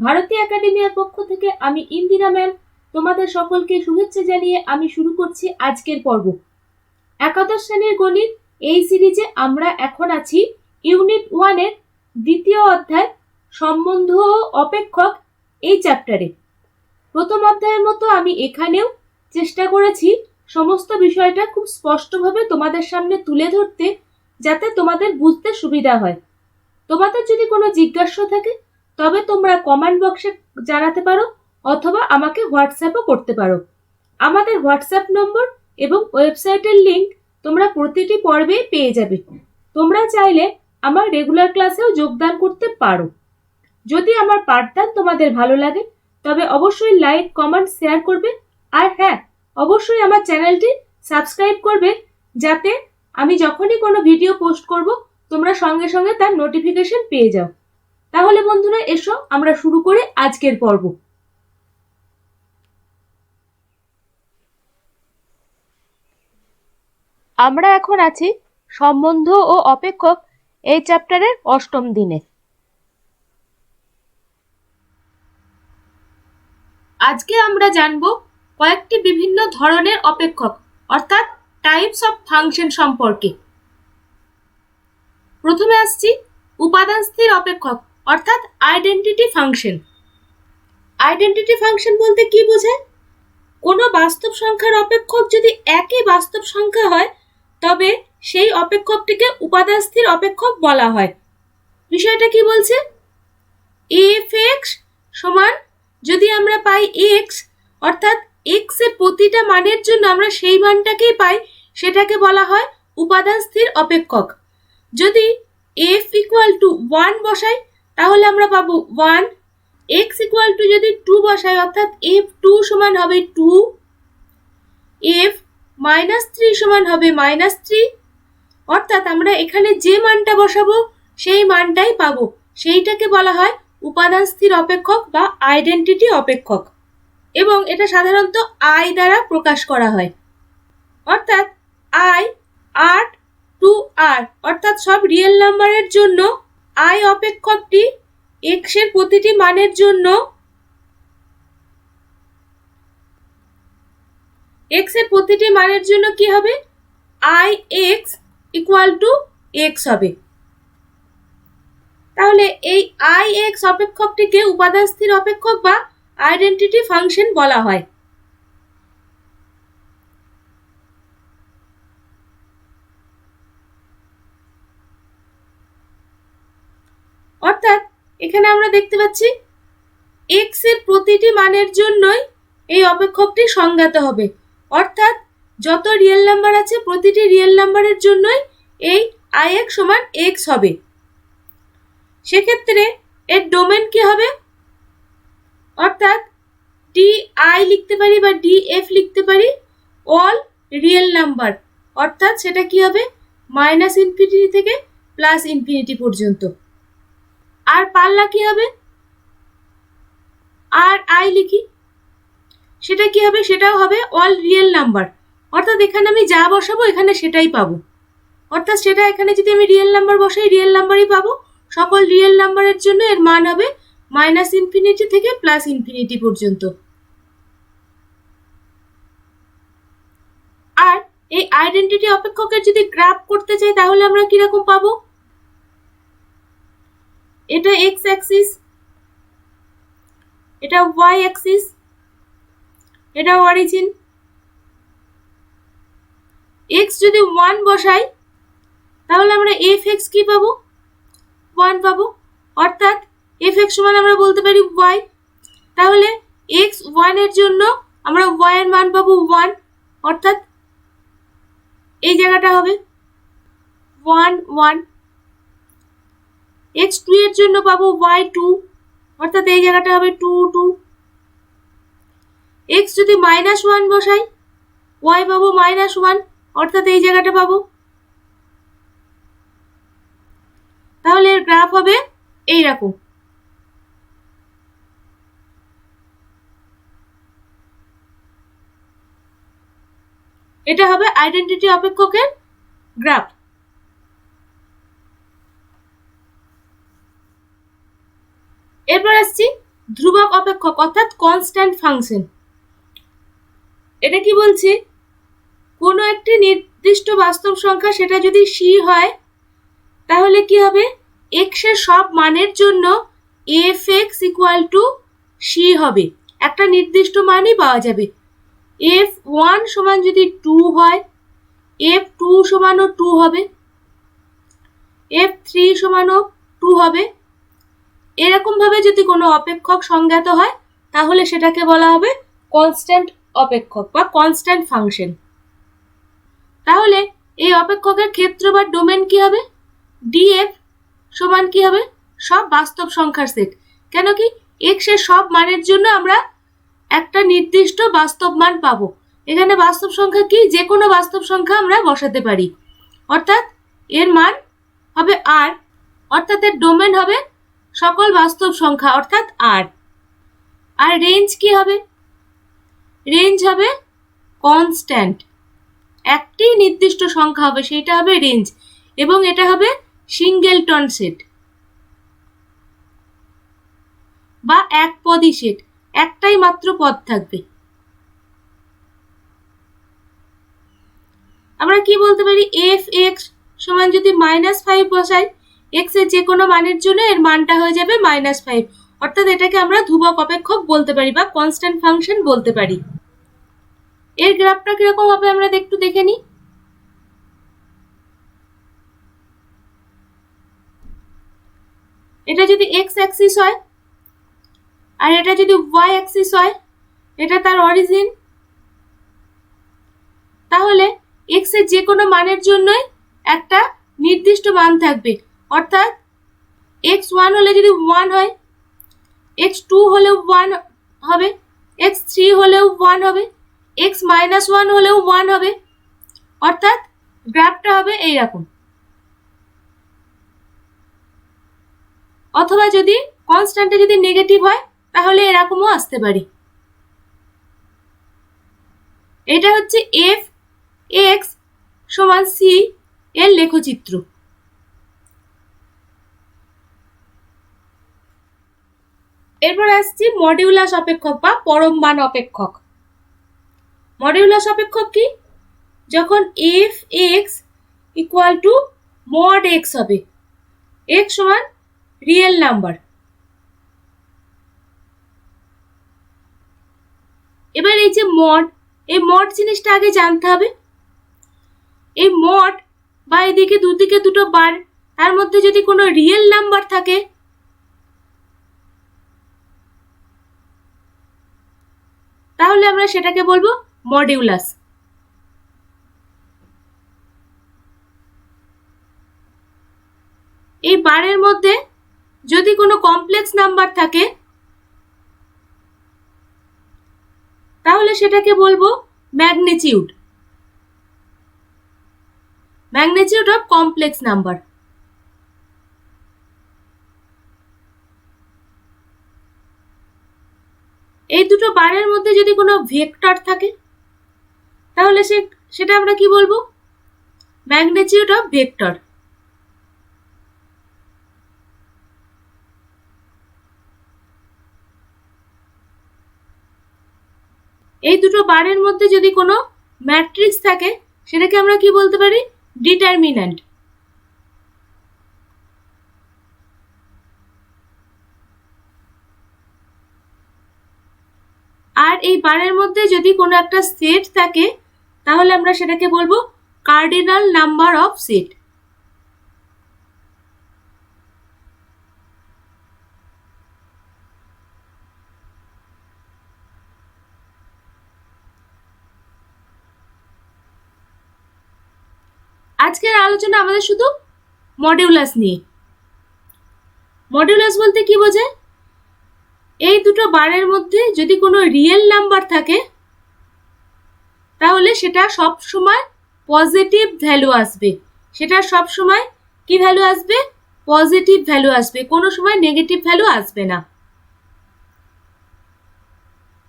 ভারতী একাডেমির পক্ষ থেকে আমি ইন্দিরা ম্যাম তোমাদের সকলকে শুভেচ্ছা জানিয়ে আমি শুরু করছি আজকের পর্ব। একাদশ শ্রেণীর গণিত এই সিরিজে আমরা এখন আছি ইউনিট 1 এর দ্বিতীয় অধ্যায় সম্বন্ধ ও অপেক্ষক এই চ্যাপ্টারে। প্রথম অধ্যায়ের মতো আমি এখানেও চেষ্টা করেছি সমস্ত বিষয়টা খুব স্পষ্টভাবে তোমাদের সামনে তুলে ধরতে, যাতে তোমাদের বুঝতে সুবিধা হয়। তোমাদের যদি কোনো জিজ্ঞাসা থাকে তবে তোমরা কমেন্ট বক্সে জানাতে পারো অথবা আমাকে হোয়াটসঅ্যাপও করতে পারো। আমাদের হোয়াটসঅ্যাপ নম্বর এবং ওয়েবসাইটের লিংক তোমরা প্রতিটি পর্বেই পেয়ে যাবে। তোমরা চাইলে আমার রেগুলার ক্লাসেও যোগদান করতে পারো। যদি আমার পাঠদান তোমাদের ভালো লাগে তবে অবশ্যই লাইক, কমেন্ট, শেয়ার করবে। আর হ্যাঁ, অবশ্যই আমার চ্যানেলটি সাবস্ক্রাইব করবে, যাতে আমি যখনই কোনো ভিডিও পোস্ট করব তোমরা সঙ্গে সঙ্গে তার নোটিফিকেশন পেয়ে যাও। তাহলে বন্ধুরা, এসো আমরা শুরু করি আজকের পর্ব। আমরা এখন আছি সম্বন্ধ ও অপেক্ষক এই চ্যাপ্টারের অষ্টম দিনে। আজকে আমরা জানব কয়েকটি বিভিন্ন ধরনের অপেক্ষক অর্থাৎ টাইপস অফ ফাংশন সম্পর্কে। প্রথমে আসছি উপাদান স্থির অপেক্ষক অর্থাৎ আইডেন্টিটি ফাংশন। আইডেন্টিটি ফাংশন বলতে কি বোঝায়? কোনো বাস্তব সংখ্যার অপেক্ষক যদি একই বাস্তব সংখ্যা হয় তবে সেই অপেক্ষকটিকে উপাদান স্থির অপেক্ষক বলা হয়। বিষয়টা কি বলছে? f(x) সমান যদি আমরা পাই x, অর্থাৎ x এর প্রতিটা মানের জন্য আমরা সেই মানটাকেই পাই, সেটাকে বলা হয় উপাদান স্থির অপেক্ষক। যদি f = 1 বসাই তাহলে আমরা পাবো 1, x = যদি 2 বসাই অর্থাৎ f2 সমান হবে 2, f -3 সমান হবে -3, অর্থাৎ আমরা এখানে যে মানটা বসাবো সেই মানটাই পাবো। সেইটাকে বলা হয় উপাদান স্থির অপেক্ষক বা আইডেন্টিটি অপেক্ষক, এবং এটা সাধারণত i দ্বারা প্রকাশ করা হয়। অর্থাৎ i r to r, অর্থাৎ সব রিয়েল নাম্বারের জন্য i অপেক্ষকটি x এর প্রতিটি মানের জন্য কি হবে? ix = x হবে। তাহলে এই ix অপেক্ষকটিকে উপাদান স্থির অপেক্ষক বা আইডেন্টিটি ফাংশন বলা হয়। অর্থাৎ এখানে আমরা দেখতে পাচ্ছি x এর প্রতিটি মানের জন্যই এই অপেক্ষকটি সংজ্ঞাত হবে। অর্থাৎ যত রিয়েল নাম্বার আছে প্রতিটি রিয়েল নাম্বারের জন্যই এই ix সমান x হবে। সেক্ষেত্রে এর ডোমেন কি হবে? অর্থাৎ di লিখতে পারি বা df লিখতে পারি, অল রিয়েল নাম্বার, অর্থাৎ সেটা কি হবে? -ইনফিনিটি থেকে +ইনফিনিটি পর্যন্ত। আর পাল্লা কি হবে? আর i লিখি, সেটা কি হবে? সেটাও হবে অল রিয়েল নাম্বার, অর্থাৎ এখানে আমি যা বসাবো এখানে সেটাই পাবো। অর্থাৎ সেটা এখানে যদি আমি রিয়েল নাম্বার বসাই রিয়েল নাম্বারই পাবো। সকল রিয়েল নাম্বারের জন্য এর মান হবে -ইনফিনিটি থেকে +ইনফিনিটি পর্যন্ত। আর এই আইডেন্টিটি অপেক্ষকের যদি গ্রাফ করতে চাই তাহলে আমরা কিরকম পাবো? এটা x অ্যাক্সিস, এটা y অ্যাক্সিস, এটা অরিজিন। x যদি 1 বসাই তাহলে আমরা fx কি পাবো? 1 পাবো, অর্থাৎ fx সমান আমরা বলতে পারি y। তাহলে x 1 এর জন্য আমরা y এর মান পাবো 1, অর্থাৎ এই জায়গাটা হবে 1 1। x 2 এর জন্য পাবো y 2, অর্থাৎ এই জায়গাটা হবে 2 2। x যদি -1 বসাই y পাবো -1, অর্থাৎ এই জায়গাটা পাবো। তাহলে এর গ্রাফ হবে এইরকম। এটা হবে আইডেন্টিটি অপেক্ষকের গ্রাফ। এরপর আসছি ধ্রুবক অপেক্ষক অর্থাৎ কনস্ট্যান্ট ফাংশন। এটা কি বলছে, কোনো একটি নির্দিষ্ট বাস্তব সংখ্যা সেটা যদি c হয় তাহলে কি হবে, x এর সব মানের জন্য f(x) = c হবে, একটা নির্দিষ্ট মানই পাওয়া যাবে। f(1) সমান যদি 2 হয়, f(2) সমানও 2 হবে, f(3) সমানও 2 হবে। এরকম ভাবে যদি কোনো অপেক্ষক সংজ্ঞাত হয় তাহলে সেটাকে বলা হবে কনস্ট্যান্ট অপেক্ষক বা কনস্ট্যান্ট ফাংশন। তাহলে এই অপেক্ষকের ক্ষেত্র বা ডোমেন কি হবে, df সমান কি হবে, সব বাস্তব সংখ্যার সেট। কেন কি, x এর সব মানের জন্য আমরা একটা নির্দিষ্ট বাস্তব মান পাবো। এখানে বাস্তব সংখ্যা কি, যে কোনো বাস্তব সংখ্যা আমরা বসাতে পারি, অর্থাৎ এর মান হবে r, অর্থাৎ এর ডোমেন হবে সকল বাস্তব সংখ্যা অর্থাৎ r। আর রেঞ্জ কি হবে, রেঞ্জ হবে কনস্ট্যান্ট, একটি নির্দিষ্ট সংখ্যা হবে সেটা হবে রেঞ্জ, এবং এটা হবে সিঙ্গেলটন সেট বা এক পদী সেট, একটাই মাত্র পদ থাকবে। আমরা কি বলতে পারি, f(x) সমান যদি -5 বসাই, x এর যে কোনো মানের জন্য এর মানটা হয়ে যাবে -5, অর্থাৎ এটাকে আমরা ধ্রুবক অপেক্ষক বলতে পারি বা কনস্ট্যান্ট ফাংশন বলতে পারি। এর গ্রাফটা কিরকম হবে আমরা একটু দেখে নিই। এটা যদি x অ্যাক্সিস হয় আর এটা যদি y অ্যাক্সিস হয়, এটা তার অরিজিন, তাহলে x এর যে কোনো মানের জন্যই একটা নির্দিষ্ট মান থাকবে, অর্থাৎ x1 হলে যদি 1 হয়, x2 হলেও 1 হবে, x3 হলেও 1 হবে, x-1 হলেও 1 হবে, অর্থাৎ গ্রাফটা হবে এইরকম। অথবা যদি কনস্ট্যান্টে যদি নেগেটিভ হয় তাহলে এরকমও আসতে পারে। এটা হচ্ছে f(x) সমান c এর লেখচিত্র। এরপর আসছি মডিউলাস অপেক্ষক বা পরম মান অপেক্ষক। মডিউলাস অপেক্ষক কি, যখন f(x) = mod x হবে, x সমান রিয়েল নাম্বার। এবার এই যে মড, এই মড জিনিসটা আগে জানতে হবে। এই মড বা এদিকে দুদিকে দুটো বার, তার মধ্যে যদি কোনো রিয়েল নাম্বার থাকে তাহলে আমরা সেটাকে বলবো মডিউলাস। এই বারের মধ্যে যদি কোনো কমপ্লেক্স নাম্বার থাকে তাহলে সেটাকে বলবো magnitude, magnitude of complex number. এই দুটো বারের মধ্যে যদি কোনো ভেক্টর থাকে তাহলে সেটা আমরা কি বলবো, ম্যাগনিটিউড অফ ভেক্টর। এই দুটো বারের মধ্যে যদি কোনো ম্যাট্রিক্স থাকে সেটাকে আমরা কি বলতে পারি, ডিটারমিন্যান্ট। আর এই বারের মধ্যে যদি কোনো একটা সেট থাকে তাহলে আমরা সেটাকে বলবো কার্ডিনাল নাম্বার অফ সেট। আজকের আলোচনা আমাদের শুধু মডিউলাস নিয়ে। মডিউলাস বলতে কি বোঝায়, এই দুটো বারের মধ্যে যদি কোনো রিয়েল নাম্বার থাকে তাহলে সেটা সব সময় পজিটিভ ভ্যালু আসবে, সেটা সব সময় কি ভ্যালু আসবে, পজিটিভ ভ্যালু আসবে, কোনো সময় নেগেটিভ ভ্যালু আসবে না।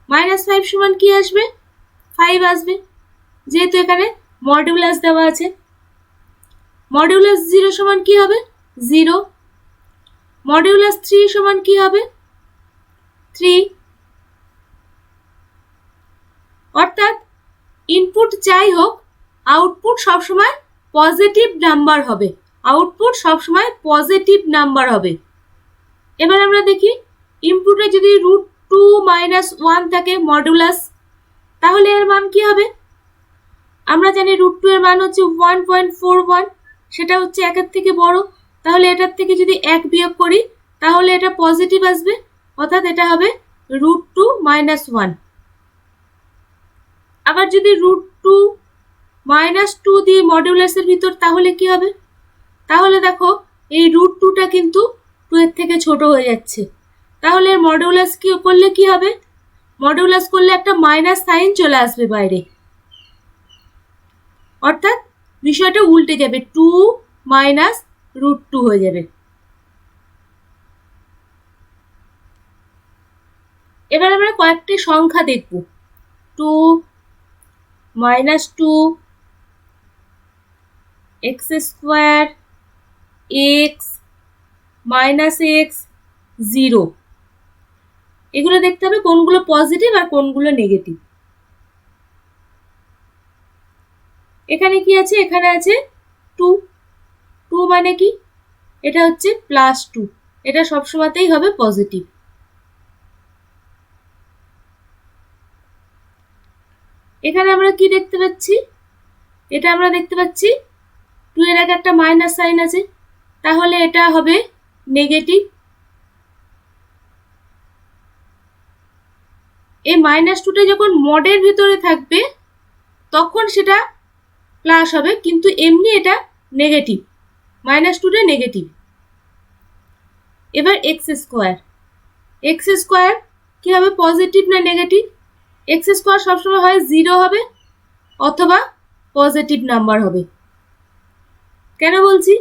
-5 সমান কি আসবে, 5 আসবে, যেহেতু এখানে মডিউলাস দেওয়া আছে। মডিউলাস 0 সমান কি হবে, 0। মডিউলাস 3 সমান কি হবে, 3। অর্থাৎ ইনপুট যাই হোক আউটপুট সবসময় পজিটিভ নাম্বার হবে, আউটপুট সবসময় পজিটিভ নাম্বার হবে। এবার আমরা দেখি ইনপুটে যদি √2 - 1 থাকে মডুলাস, তাহলে এর মান কি হবে? আমরা জানি √2 এর মান হচ্ছে 1.41, সেটা হচ্ছে 1-এর থেকে বড়, তাহলে এটার থেকে যদি 1 বিয়োগ করি তাহলে এটা পজিটিভ আসবে, অর্থাৎ এটা হবে √2 - 1। আবার যদি √2 - 2 দিয়ে মডুলাসের ভিতর, তাহলে কি হবে? তাহলে দেখো এই √2টা কিন্তু 2 এর থেকে ছোট হয়ে যাচ্ছে, তাহলে এর মডুলাস কি করলে কি হবে? মডুলাস করলে একটা মাইনাস সাইন চলে আসবে বাইরে, অর্থাৎ বিষয়টা উল্টে যাবে, 2 - √2 হয়ে যাবে। এবার আমরা কয়েকটি সংখ্যা দেখব। 2 - 2, x² x - x 0, এগুলো দেখতে হবে কোনগুলো পজিটিভ আর কোনগুলো নেগেটিভ। এখানে কি আছে? এখানে আছে 2। 2 মানে কি? এটা হচ্ছে +2, এটা সবসময়তেই হবে পজিটিভ। এখানে আমরা কি দেখতে পাচ্ছি? এটা আমরা দেখতে পাচ্ছি 2 এর আগে একটা মাইনাস সাইন আছে, তাহলে এটা হবে নেগেটিভ। এই -2টা যখন মডের ভিতরে থাকবে তখন সেটা প্লাস হবে, কিন্তু এমনি এটা নেগেটিভ, -2টা নেগেটিভ। এবার x² কি হবে? পজিটিভ না নেগেটিভ? x² সবসময় হয় 0 হবে অথবা পজিটিভ নাম্বার হবে। কেন বলছি?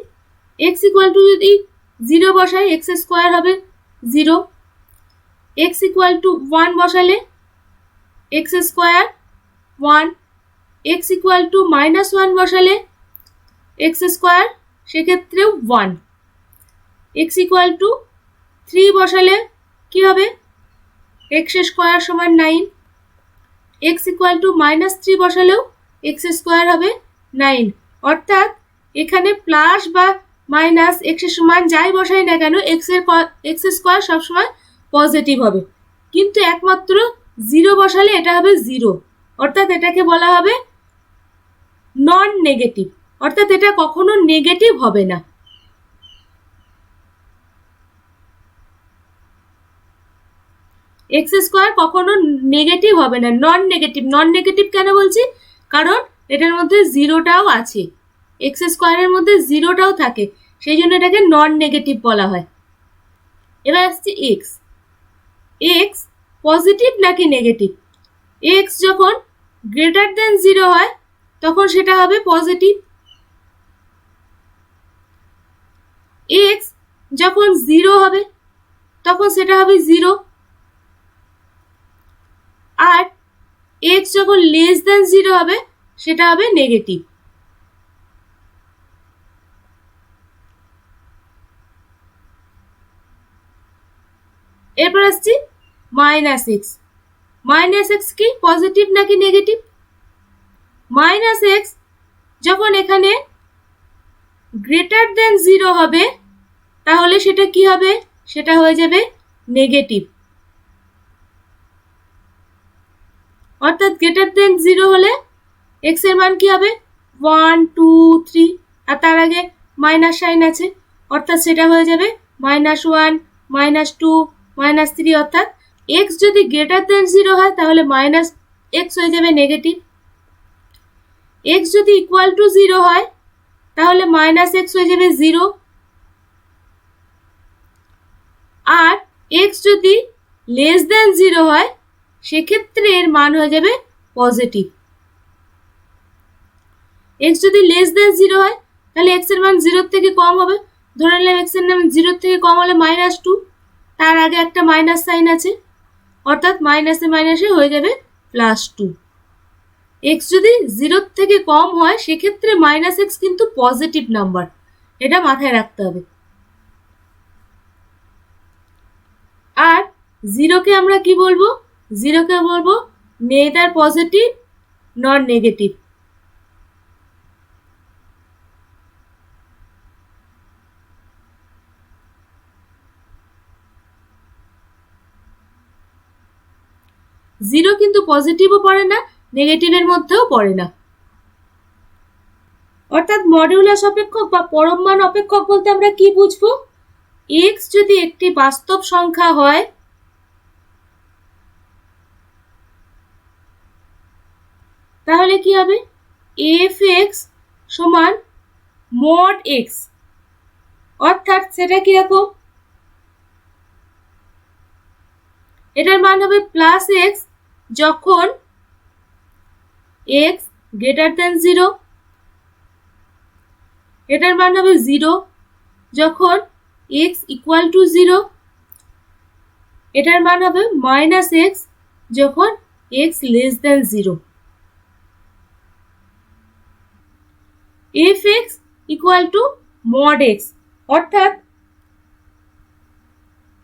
x = যদি 0 বসাই x² হবে 0, x = 1 বসালে x² 1, x = -1 বসালে x² সেক্ষেত্রেও 1, x = 3 বসালে কি হবে? x² = 9, x = -3 বসালেও x² হবে 9। অর্থাৎ এখানে প্লাস বা মাইনাস x এর সমান যাই বসাই না কেন x² সবসময় পজিটিভ হবে, কিন্তু একমাত্র 0 বসালে এটা হবে 0, অর্থাৎ এটাকে বলা হবে নন নেগেটিভ, অর্থাৎ এটা কখনো নেগেটিভ হবে না। x² কখনো নেগেটিভ হবে না, নন নেগেটিভ। নন নেগেটিভ কেন বলছি? কারণ এটার মধ্যে 0টাও আছে, x² এর মধ্যে 0টাও থাকে, সেই জন্য এটাকে নন নেগেটিভ বলা হয়। এবার আসছে x পজিটিভ নাকি নেগেটিভ? x যখন >0 হয় তখন সেটা হবে পজিটিভ, x যখন 0 হবে তখন সেটা হবে 0, আর x যখন <0 হবে সেটা হবে নেগেটিভ। এরপর আসছি -x। -x কি পজিটিভ নাকি নেগেটিভ? -x যখন এখানে >0 হবে তাহলে সেটা কি হবে? সেটা হয়ে যাবে নেগেটিভ, অর্থাৎ >0 হলে x এর মান কি হবে? 1 2 3, আর তার আগে মাইনাস সাইন আছে, অর্থাৎ সেটা হয়ে যাবে -1 -2 -3, অর্থাৎ x যদি >0 হয় তাহলে -x হয়ে যাবে নেগেটিভ, x যদি = 0 হয় তাহলে -x হয়ে যাবে 0, আর x যদি <0 হয় সেক্ষেত্রে এর মান হয়ে যাবে পজিটিভ। x যদি <0 হয় তাহলে x এর মান 0 থেকে কম হবে, ধরে নিলাম x এর মান 0 থেকে কম হলে -2, তার আগে একটা মাইনাস সাইন আছে, অর্থাৎ মাইনাসে মাইনাসে হয়ে যাবে +2। x যদি 0 থেকে কম হয় সেক্ষেত্রে -x কিন্তু পজিটিভ নাম্বার, এটা মাথায় রাখতে হবে। আর জিরোকে আমরা কি বলবো? জিরোকে বলবো নেইদার পজিটিভ নর নেগেটিভ। জিরো কিন্তু পজিটিভও পড়ে না, নেগেটিভের মধ্যেও পড়ে না। অর্থাৎ মডিউলাস অপেক্ষক বা পরম মান অপেক্ষক বলতে আমরা কি বুঝবো? এক্স যদি একটি বাস্তব সংখ্যা হয় তাহলে কি হবে? এফ এক্স সমান মড এক্স। অর্থাৎ সেটা কিরকম? এটার মান হবে প্লাস এক্স যখন এক্স গ্রেটার দেন 0। এটার মান হবে 0 যখন এক্স ইকুয়াল টু 0। এটার মান হবে মাইনাস এক্স যখন x less than 0। F x equal to mod x, অর্থাৎ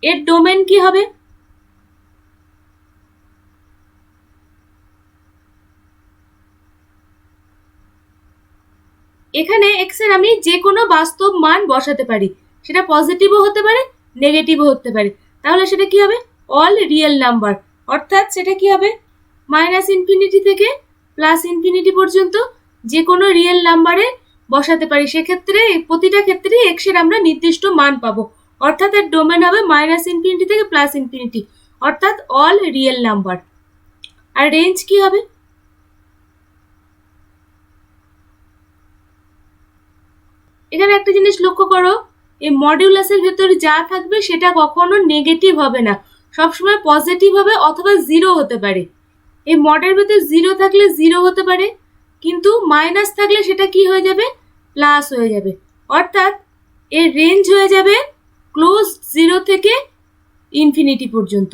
এর ডোমেন কি হবে? এখানে এক্স এর আমি যে কোনো বাস্তব মান বসাতে পারি, সেটা পজিটিভও হতে পারে, নেগেটিভও হতে পারে। তাহলে সেটা কি হবে? All real number. অর্থাৎ সেটা কি হবে? মাইনাস ইনফিনিটি থেকে প্লাস ইনফিনিটি পর্যন্ত যে কোনো রিয়েল নাম্বারে বসাতে পারি। সেক্ষেত্রে প্রতিটা ক্ষেত্রেই এক্স এর আমরা নির্দিষ্ট মান পাবো। অর্থাৎ এর ডোমেন হবে মাইনাস ইনফিনিটি থেকে প্লাস ইনফিনিটি, অর্থাৎ অল রিয়েল নাম্বার। আর রেঞ্জ কি হবে? এখানে একটা জিনিস লক্ষ্য করো, এই মডিউলাসের ভেতরে যা থাকবে সেটা কখনো নেগেটিভ হবে না, সবসময় পজিটিভ হবে অথবা 0 হতে পারে। এই মডের ভেতরে 0 থাকলে 0 হতে পারে, কিন্তু মাইনাস থাকলে সেটা কি হয়ে যাবে? প্লাস হয়ে যাবে। অর্থাৎ এর রেঞ্জ হয়ে যাবে ক্লোজ 0 থেকে ইনফিনিটি পর্যন্ত।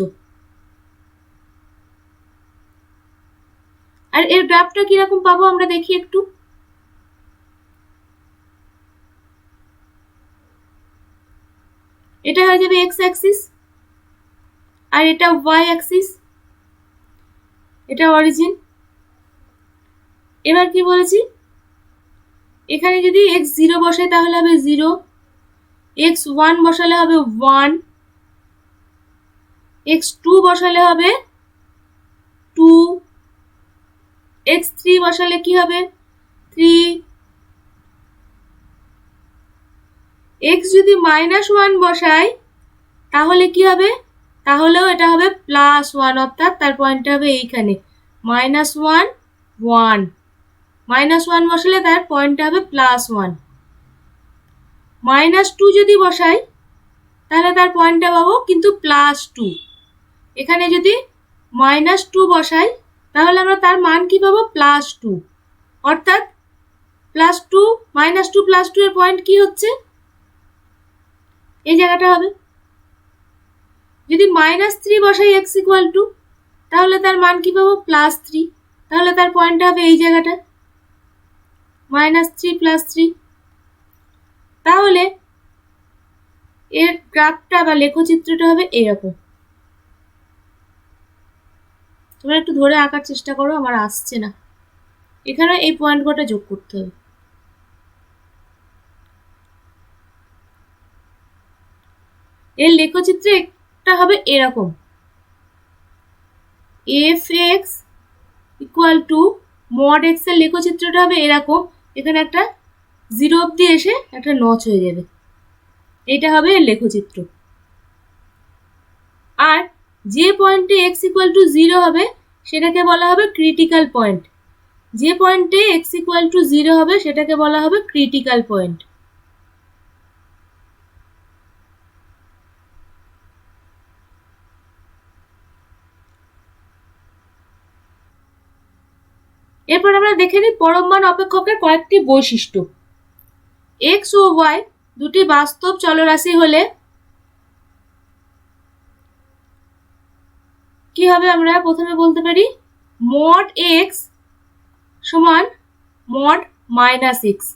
আর এর গ্রাফটা কিরকম পাবো আমরা দেখি একটু। এটা হয়ে যাবে এক্স অ্যাক্সিস আর এটা ওয়াই অ্যাক্সিস, এটা অরিজিন। এবার কি বলেছি? এখানে যদি এক্স 0 বসাই তাহলে হবে 0, এক্স 1 বসালে হবে 1, এক্স 2 বসালে হবে 2, এক্স 3 বসালে কি হবে? 3। এক্স যদি -1 বসাই তাহলে কি হবে? তাহলেও এটা হবে +1, অর্থাৎ তার পয়েন্টটা হবে এইখানে -1 1। -1 বসালে তার পয়েন্টটা হবে +1। -2 যদি বসাই তাহলে তার পয়েন্টটা পাবো কিন্তু +2। এখানে যদি -2 বসাই তাহলে আমরা তার মান কি পাবো? +2। অর্থাৎ +2 -2 +2 এর পয়েন্ট কি হচ্ছে? এই জায়গাটা হবে। যদি -3 বসাই x ইকুয়াল টু, তাহলে তার মান কি পাবো? +3। তাহলে তার পয়েন্টটা হবে এই জায়গাটা -3 +3। তাহলে এর গ্রাফটা বা লেখচিত্রটা হবে এরকম। তোমরা একটু ধরে আঁকার চেষ্টা করো, আমার আসছে না। এখানে এই পয়েন্ট কটা যোগ করতে হবে। এর লেখচিত্রে একটা হবে এরকম, F x equal to mod x এর লেখচিত্রটা হবে এরকম। এখানে একটা 0 অব্দি এসে একটা নচ হয়ে যাবে, এটা হবে এর লেখচিত্র। আর যে পয়েন্টে এক্স ইকুয়াল টু 0 হবে সেটাকে বলা হবে ক্রিটিক্যাল পয়েন্ট। যে পয়েন্টে এক্স ইকুয়াল টু 0 হবে সেটাকে বলা হবে ক্রিটিক্যাল পয়েন্ট। এরপর আমরা দেখে নিই পরম মান অপেক্ষকের কয়েকটি বৈশিষ্ট্য। এক্স ও ওয়াই দুটি বাস্তব চলরাশি হলে কি হবে? আমরা প্রথমে বলতে পারি মড এক্স সমান মড মাইনাস এক্স।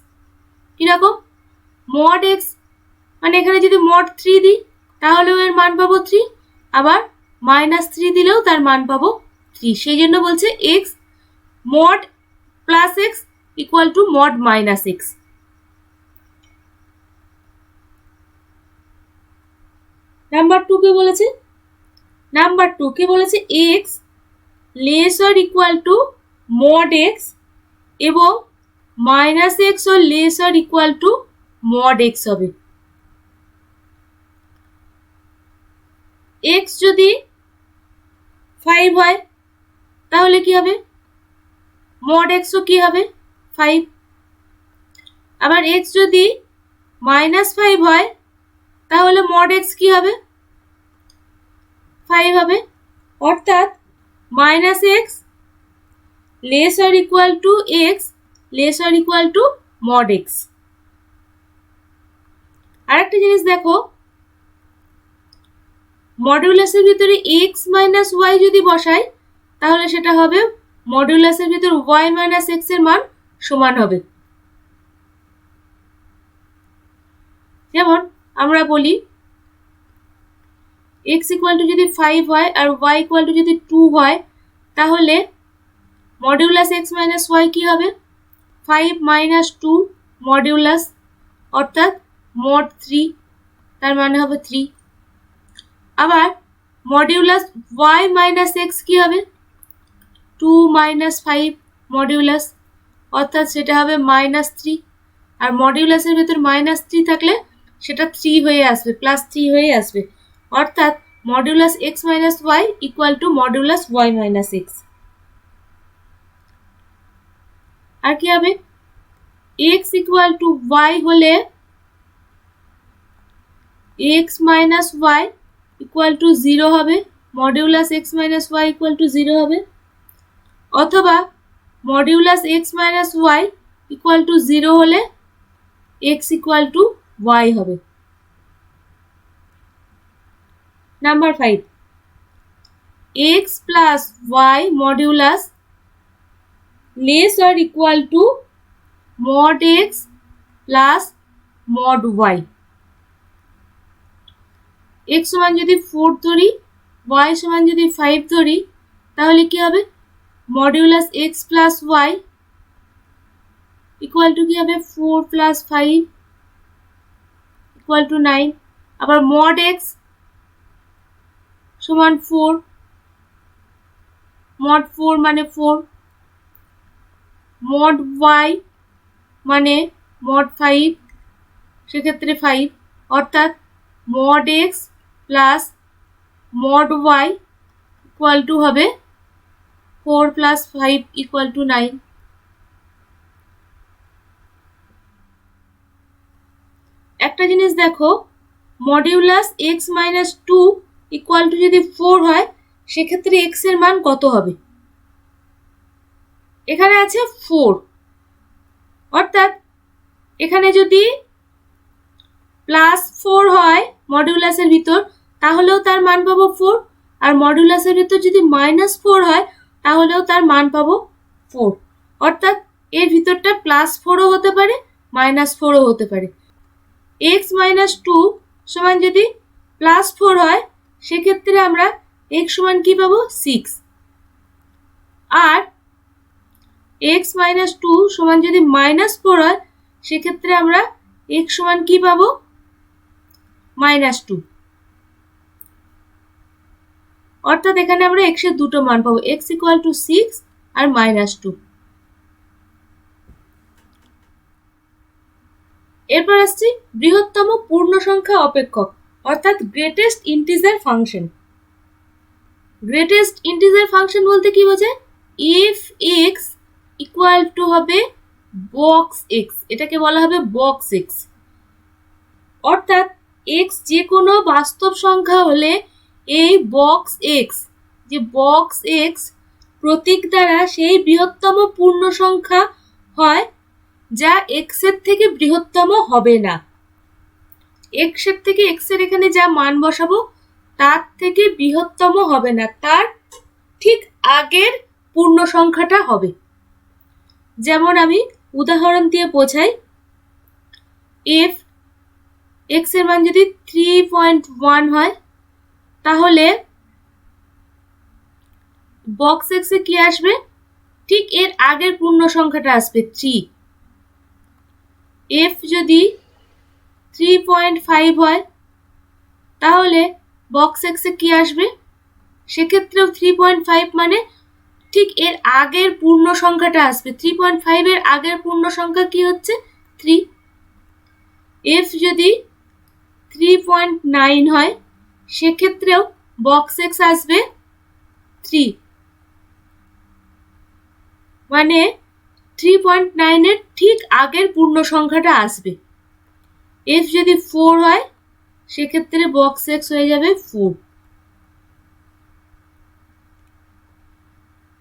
কিরকম? মড এক্স মানে এখানে যদি মড 3 দিই তাহলেও এর মান পাবো 3, আবার -3 দিলেও তার মান পাবো 3। সেই জন্য বলছে x mod plus x equal to mod minus x। Number 2 কে বলেছে x less or equal to mod x এবং minus x or less or equal to mod x হবে। x যদি 5 হয় তাহলে কি হবে, mod x ও কি হবে 5। আবার x যদি -5 হয় তাহলে mod x কি হবে 5 হবে। অর্থাৎ -x less or equal to x less or equal to mod x। আরেকটা জিনিস দেখো, মডুলাসের ভিতরে x মাইনাস y যদি বসাই তাহলে সেটা হবে মডুলাসের ভিতর y মাইনাস x এর মান সমান হবে। যেমন আমরা বলি x ইকুয়াল টু যদি 5 হয় আর y ইকুয়াল টু যদি 2 হয় তাহলে মডুলাস x মাইনাস y কি হবে 5 মাইনাস 2 মডুলাস অর্থাৎ mod 3, তার মানে হবে 3। আবার মডিউলাস y মাইনাস x কি হবে 2 মাইনাস 5 মডিউলাস অর্থাৎ সেটা হবে -3। আর মডিউলাসের ভেতর -3 থাকলে সেটা 3 হয়ে আসবে, +3 হয়ে আসবে। অর্থাৎ modulus x minus y equal to modulus y minus x। আর কি হবে x ইকুয়াল টু y হলে x minus y equal to 0 হবে, modulus x minus y equal to 0 হবে। অথবা modulus x minus y equal to 0 হলে x equal to y হবে। Number 5 x plus y modulus less or equal to mod x plus mod y। x সমান যদি 4 ধরি y সমান যদি 5 ধরি তাহলে কি হবে modulus x plus y equal to কি হবে 4 প্লাস 5 ইকুয়াল টু 9। আবার mod x সমান 4, mod 4 মানে 4, mod y মানে mod 5 সেক্ষেত্রে 5 অর্থাৎ mod x plus mod y equal to হবে 4 প্লাস 5 ইকুয়াল টু 9। একটা জিনিস দেখো, modulus x minus 2 equal two যদি 4 হয় সেক্ষেত্রে x এর মান কত হবে, এখানে আছে 4 অর্থাৎ এখানে যদি +4 হয় মডিউলাসের ভিতর তাহলেও তার মান পাবো 4, আর মডিউলাসের ভিতর যদি -4 হয় তাহলেও তার মান পাবো 4। অর্থাৎ এর ভিতরটা +4ও হতে পারে -4ও হতে পারে। x মাইনাস 2 সমান যদি +4 হয় সেক্ষেত্রে আমরা x সমান কি পাবো 6, আর x মাইনাস 2 সমান যদি -4 হয় সেক্ষেত্রে আমরা x সমান কি পাবো -2। অর্থাৎ এখানে আমরা x এর দুটো মান পাবো, x ইকুয়াল টু 6 আর -2। এরপর আসছি বৃহত্তম পূর্ণ সংখ্যা অপেক্ষক অর্থাৎ greatest integer function. Greatest integer function বলতে কি বোঝায়, if x ইকুয়াল টু হবে বক্স x, এটাকে বলা হবে বক্স x। অর্থাৎ x যে কোনো বাস্তব সংখ্যা হলে এই বক্স x, যে বক্স x প্রতীক দ্বারা সেই বৃহত্তম পূর্ণ সংখ্যা হয় যা x এর থেকে বৃহত্তম হবে না। x এর থেকে x এর এখানে যা মান বসাবো তার থেকে বৃহত্তম হবে না, তার ঠিক আগের পূর্ণ সংখ্যাটা হবে। যেমন আমি উদাহরণ দিয়ে বোঝাই, if x এর মান যদি 3.1 হয় তাহলে বক্স এক্স এ কি আসবে, ঠিক এর আগের পূর্ণ সংখ্যাটা আসবে 3। এফ যদি 3.5 হয় তাহলে বক্স এক্স এ কি আসবে, সেক্ষেত্রেও 3.5 মানে ঠিক এর আগের পূর্ণ সংখ্যাটা আসবে। 3.5 এর আগের পূর্ণ সংখ্যা কি হচ্ছে 3। এফ যদি 3.9 হয় সেক্ষেত্রেও বক্স এক্স আসবে 3, মানে 3.9 এর ঠিক আগের পূর্ণ সংখ্যাটা আসবে। এফ যদি 4 হয় সেক্ষেত্রে বক্স এক্স হয়ে যাবে 4।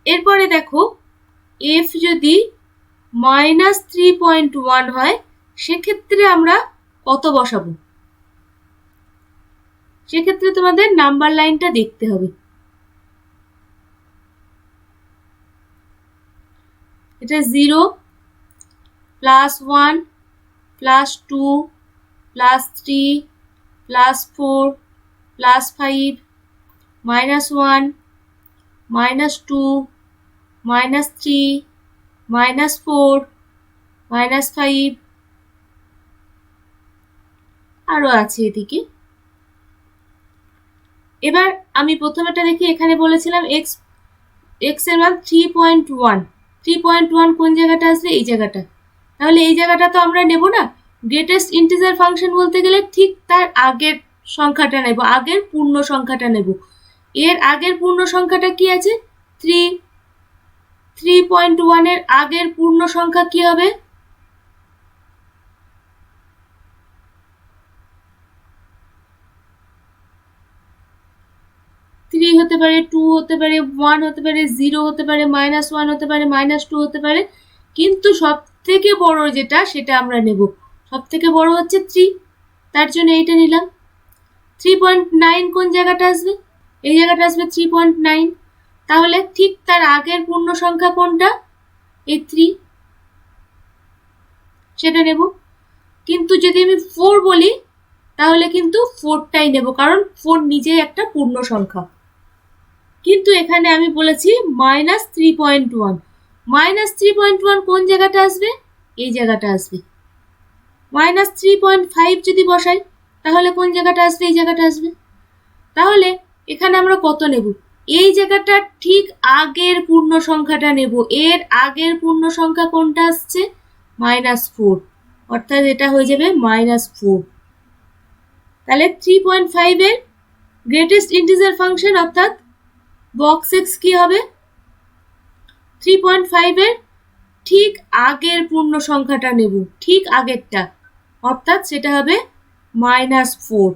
এরপরে দেখো এফ যদি -3.1 হয় সেক্ষেত্রে আমরা কত বসাবো, সেক্ষেত্রে তোমাদের নাম্বার লাইনটা দেখতে হবে। এটা 0 +1 +2 +3 +4 +5 -1 -2 -3 -4 -5 আরো আছে এদিকে। এবার আমি প্রথমেটা দেখি, এখানে বলেছিলাম এক্স এর মান 3.1। 3.1 কোন জায়গাটা আসবে, এই জায়গাটা। তাহলে এই জায়গাটা তো আমরা নেব না, গ্রেটেস্ট ইন্টিজার ফাংশন বলতে গেলে ঠিক তার আগের সংখ্যাটা নেব, আগের পূর্ণ সংখ্যাটা নেব। এর আগের পূর্ণ সংখ্যাটা কি আছে 3। 3.1 এর আগের পূর্ণ সংখ্যা কি হবে, থ্রি হতে পারে, 2 হতে পারে, 1 হতে পারে, 0 হতে পারে, -1 হতে পারে, -2 হতে পারে, কিন্তু সব থেকে বড় যেটা সেটা আমরা নেব। সব থেকে বড় হচ্ছে 3, তার জন্য এইটা নিলাম। 3.9 কোন জায়গাটা আসবে, এই জায়গাটা আসবে 3.9। তাহলে ঠিক তার আগের পূর্ণ সংখ্যা কোনটা, এই 3, সেটা নেব। কিন্তু যদি আমি 4 বলি তাহলে কিন্তু 4টাই নেব, কারণ 4 নিজেই একটা পূর্ণ সংখ্যা। কিন্তু এখানে আমি বলেছি -3.1। -3.1 কোন জায়গাটা আসবে, এই জায়গাটা আসবে। -3.5 যদি বসাই তাহলে কোন জায়গাটা আসবে, এই জায়গাটা আসবে। তাহলে এখানে আমরা কত নেব, এই জায়গাটা ঠিক আগের পূর্ণ সংখ্যাটা নেব। এর আগের পূর্ণ সংখ্যা কোনটা আসছে, -4, অর্থাৎ এটা হয়ে যাবে -4। তাহলে 3.5 এর গ্রেটেস্ট ইন্টিজার ফাংশন অর্থাৎ বক্স এক্স কি হবে, 3.5 এর ঠিক আগের পূর্ণ সংখ্যাটা নেব, ঠিক আগেরটা, অর্থাৎ সেটা হবে -4।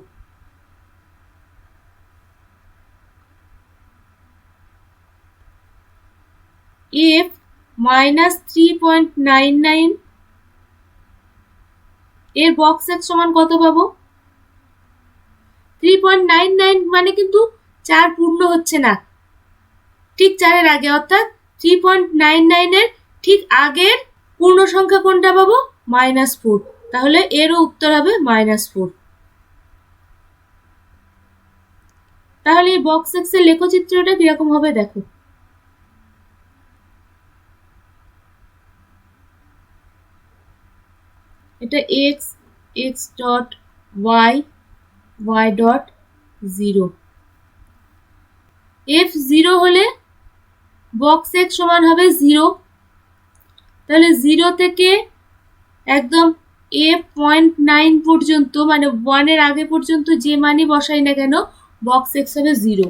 এফ -3.99 এর বক্স এক্স সমান কত পাবো, 3.99 মানে কিন্তু 4 পূর্ণ হচ্ছে না, ঠিক 4 এর আগে, অর্থাৎ 3.99 এর ঠিক আগের পূর্ণ সংখ্যা কোনটা পাবো, -4। তাহলে এরও উত্তর হবে -4। তাহলে এই বক্স এক্স এর লেখচিত্রটা কিরকম হবে দেখো। এটা x, x dot y, y dot 0। F 0 হলে বক্স এক্স সমান হবে 0। তাহলে 0 থেকে একদম a.9 পর্যন্ত, মানে 1 এর আগে পর্যন্ত যে মানই বসাই না কেন বক্স এক্স হবে 0,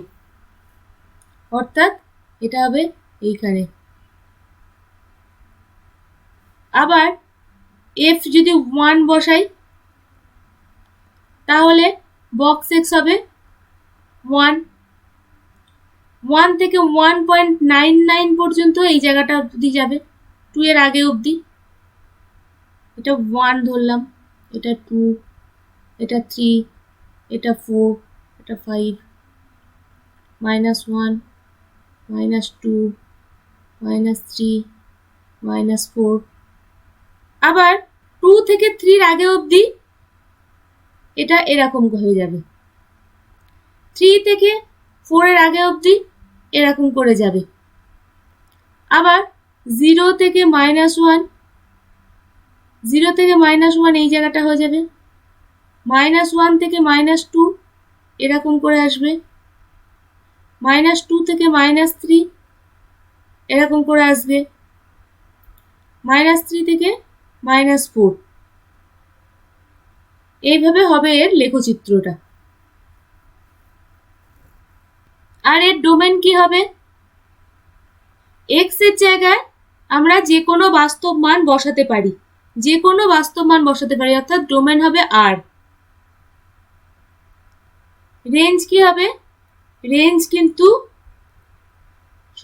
অর্থাৎ এটা হবে এইখানে। আবার এফ যদি 1 বসাই তাহলে বক্স এক্স হবে 1। 1 থেকে 1.99 পর্যন্ত এই জায়গাটা অবধি যাবে, 2 এর আগে অবধি। এটা 1 ধরলাম, এটা 2, এটা 3, এটা 4, এটা 5, -1, -2, -3, -4। আবার 2 থেকে 3 আগে অবধি এটা এরকম হয়ে যাবে। 3 থেকে 4 এর আগে অবধি এরকম করে যাবে। আবার 0 থেকে -1, 0 থেকে -1 এই জায়গাটা হয়ে যাবে। -1 থেকে -2 এরকম করে আসবে। -2 থেকে -3 এরকম করে আসবে। -3 থেকে -4 এইভাবে হবে এর লেখচিত্রটা। আর এর ডোমেন কি হবে? x এর জায়গায় আমরা যে কোনো বাস্তব মান বসাতে পারি, যে কোনো বাস্তব মান বসাতে পারি, অর্থাৎ ডোমেন হবে r। রেঞ্জ কি হবে? রেঞ্জ কিন্তু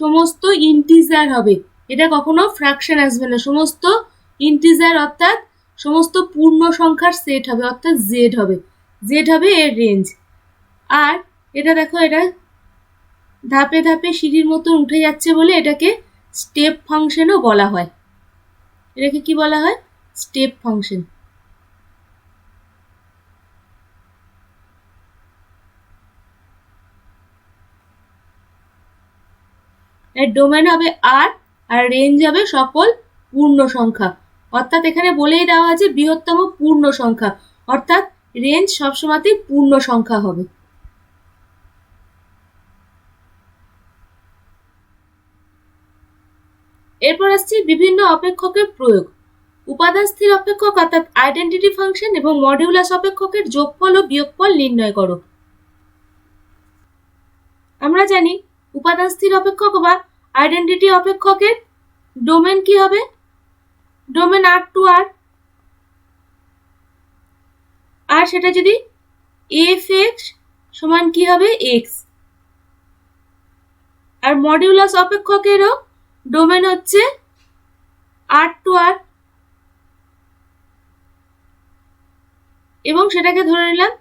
সমস্ত ইন্টিজার হবে, এটা কখনো ফ্র্যাকশন আসবে না, সমস্ত ইন্টিজার অর্থাৎ সমস্ত পূর্ণ সংখ্যার সেট হবে, অর্থাৎ জেড হবে, জেড হবে এর রেঞ্জ। আর এটা দেখো, এটা ধাপে ধাপে সিঁড়ির মতো উঠে যাচ্ছে বলে এটাকে স্টেপ ফাংশনও বলা হয়। এটাকে কি বলা হয়? Step function. এর ডোমেন হবে আর, আর রেঞ্জ হবে সকল পূর্ণ সংখ্যা, অর্থাৎ এখানে বলেই দেওয়া আছে বৃহত্তম পূর্ণ সংখ্যা, অর্থাৎ রেঞ্জ সবসময়তেই পূর্ণ সংখ্যা হবে। এরপর আসছে বিভিন্ন অপেক্ষকের প্রয়োগ। উপাদান স্থির অপেক্ষক অর্থাৎ আইডেন্টিটি ফাংশন এবং মডিউলাস অপেক্ষকের যোগফল ও বিয়োগফল নির্ণয় করো। আমরা জানি উপাদান স্থির অপেক্ষক বা আইডেন্টিটি অপেক্ষকের ডোমেন কি হবে? Domain r to r। আর সেটা যদি f(x) সমান কি হবে? x। আর মডিউলাস অপেক্ষকেরও ডোমেন হচ্ছে r টু r, এবং সেটাকে ধরে নিলাম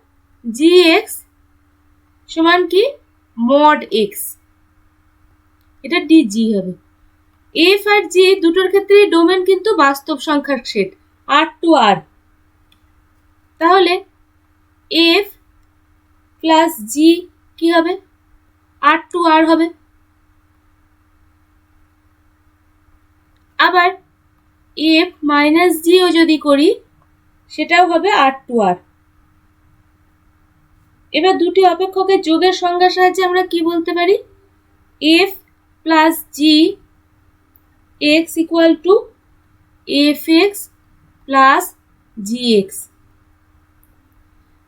gx সমান কি? mod x। এটা dg হবে। f আর g দুটোর ক্ষেত্রে ডোমেন কিন্তু বাস্তব সংখ্যার সেট r টু r। তাহলে f প্লাস g কি হবে? r টু r হবে। আবার f মাইনাস g ও যদি করি সেটাও হবে r টু r। এবার দুটি অপেক্ষকের যোগের সংজ্ঞার সাহায্যে আমরা কি বলতে পারি? f plus g x equal to fx plus gx।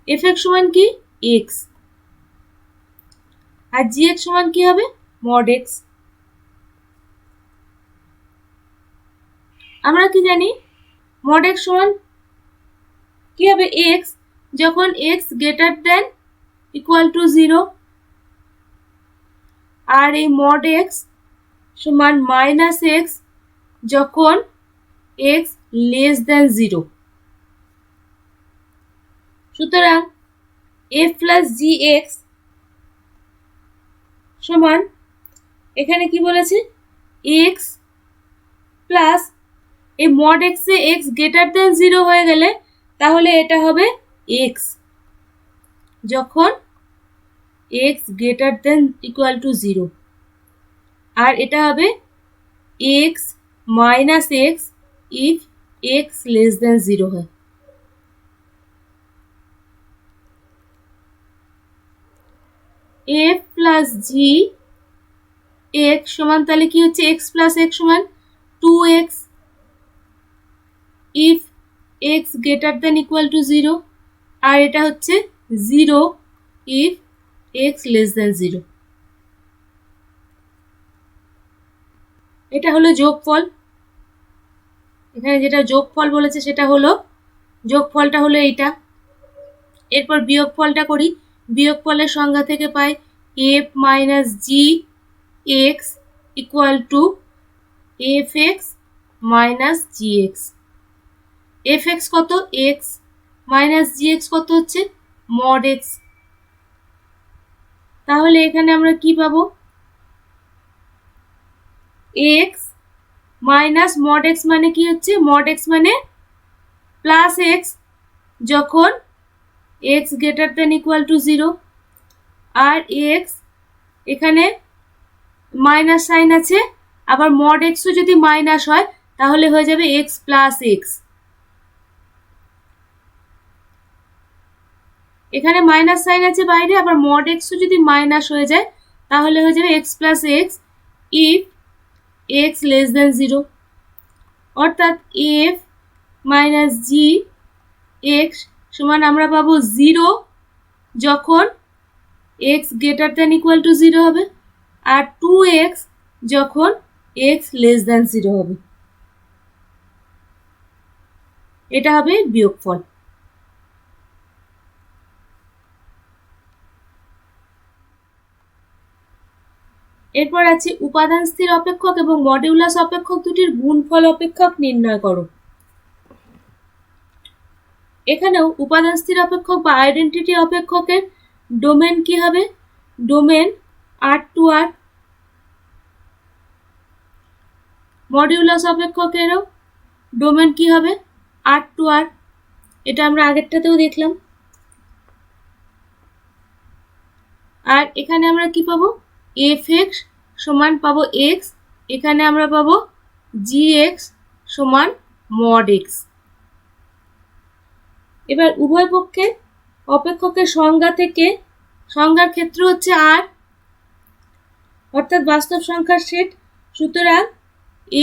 fx সমান কি? x। আর gx সমান কি হবে? mod x। আমরা কি জানি? mod x সমান কি হবে? x যখন x greater than equal to 0, আর এই mod x সমান মাইনাস x যখন x লেস দেন 0। সুতরাং f প্লাস gx সমান, এখানে কি বলেছে? x প্লাস এই mod x এ x গ্রেটার দেন 0 হয়ে গেলে তাহলে এটা হবে x যখন x greater than equal to 0, আর এটা হবে x minus x if x less than 0 হয়। f প্লাস g x সমান তাহলে কি হচ্ছে? x প্লাস x সমান 2x if x greater than equal to 0, আর এটা হচ্ছে 0 ইফ x লেস দেন 0। এটা হলো যোগফল। এখানে যেটা যোগফল বলেছে সেটা হলো, যোগফলটা হলো এইটা। এরপর বিয়োগফলটা করি। বিয়োগফলের সংজ্ঞা থেকে পাই f minus G x equal to F X minus G x. F x কত? এক্স মাইনাস জি এক্স কত হচ্ছে? Mod x. তাহলে এখানে আমরা কি পাবো? এক্স মাইনাস মড এক্স মানে কি হচ্ছে? মড এক্স মানে প্লাস এক্স যখন x greater than equal to 0, আর এক্স এখানে মাইনাস সাইন আছে, আবার মড এক্সও যদি মাইনাস হয় তাহলে হয়ে যাবে এক্স প্লাস এক্স। এখানে মাইনাস সাইন আছে বাইরে, আবার মড এক্সও যদি মাইনাস হয়ে যায় তাহলে হয়ে যাবে x plus x if x less than 0, অর্থাৎ এফ মাইনাস জি এক্স সমান আমরা পাবো 0 যখন x greater than equal to 0 হবে, আর 2x যখন x লেস দেন 0 হবে। এটা হবে বিয়োগফল। এরপর আছে উপাদান স্থির অপেক্ষক এবং মডিউলাস অপেক্ষক দুটির গুণফল অপেক্ষক নির্ণয় করো। এখানেও উপাদান স্থির অপেক্ষক বা আইডেন্টিটি অপেক্ষকের ডোমেন কি হবে? ডোমেন আর টু আর। মডিউলাস অপেক্ষকেরও ডোমেন কি হবে? আর টু আর। এটা আমরা আগেরটাতেও দেখলাম। আর এখানে আমরা কি পাবো? এফ এক্স সমান পাবো এক্স, এখানে আমরা পাবো জি এক্স সমান মড এক্স। এবার উভয় পক্ষে অপেক্ষকের সংজ্ঞা থেকে, সংজ্ঞার ক্ষেত্র হচ্ছে আর, অর্থাৎ বাস্তব সংখ্যার সেট, সুতরাং